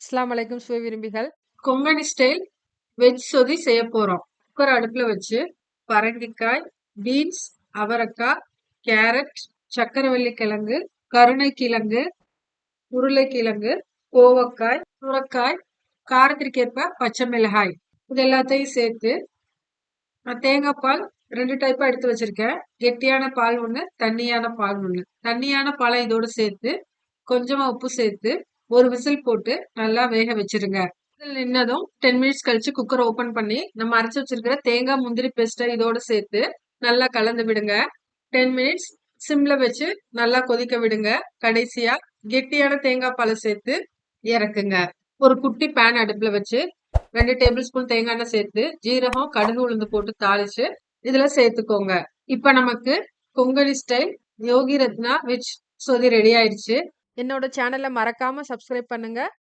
அஸ்ஸலாமு அலைக்கும் சுவை விரும்பிகள். கொங்கணி ஸ்டைல் வெஜ் சொதி செய்ய போறோம். குக்கர் அடுப்புல வச்சு பரங்கிக்காய், பீன்ஸ், அவரைக்காய், கேரட், சக்கரவள்ளி கிழங்கு, கருணைக்கிழங்கு, உருளைக்கிழங்கு, கோவக்காய், சுரக்காய், காரத்திற்கேற்ப பச்சை மிளகாய் இது எல்லாத்தையும் சேர்த்து தேங்காய் பால் 2 டைப்பா எடுத்து வச்சிருக்கேன். கெட்டியான பால் ஒண்ணு, தண்ணியான பால் ஒண்ணு. தண்ணியான பாலை இதோட சேர்த்து கொஞ்சமா உப்பு சேர்த்து ஒரு விசில் போட்டு நல்லா வேக வச்சிருங்க. விசில் நின்னதும் 10 மினிட்ஸ் கழிச்சு குக்கர் ஓபன் பண்ணி நம்ம அரைச்சு வச்சிருக்கிற தேங்காய் முந்திரி பேஸ்ட்டை இதோட சேர்த்து நல்லா கலந்து விடுங்க. 10 மினிட்ஸ் சிம்ல வச்சு நல்லா கொதிக்க விடுங்க. கடைசியா கெட்டியான தேங்காய் பாலை சேர்த்து இறக்குங்க. ஒரு குட்டி பேன் அடுப்புல வச்சு 2 டேபிள் ஸ்பூன் தேங்காய் எண்ணெய் சேர்த்து ஜீரகம், கடுகு, உளுந்து போட்டு தாளிச்சு இதுல சேர்த்துக்கோங்க. இப்ப நமக்கு கொங்கணி ஸ்டைல் யோகி ரத்னா வெஜ் சொதி ரெடி ஆயிடுச்சு. என்னோட சேனலை மறக்காம சப்ஸ்கிரைப் பண்ணுங்க.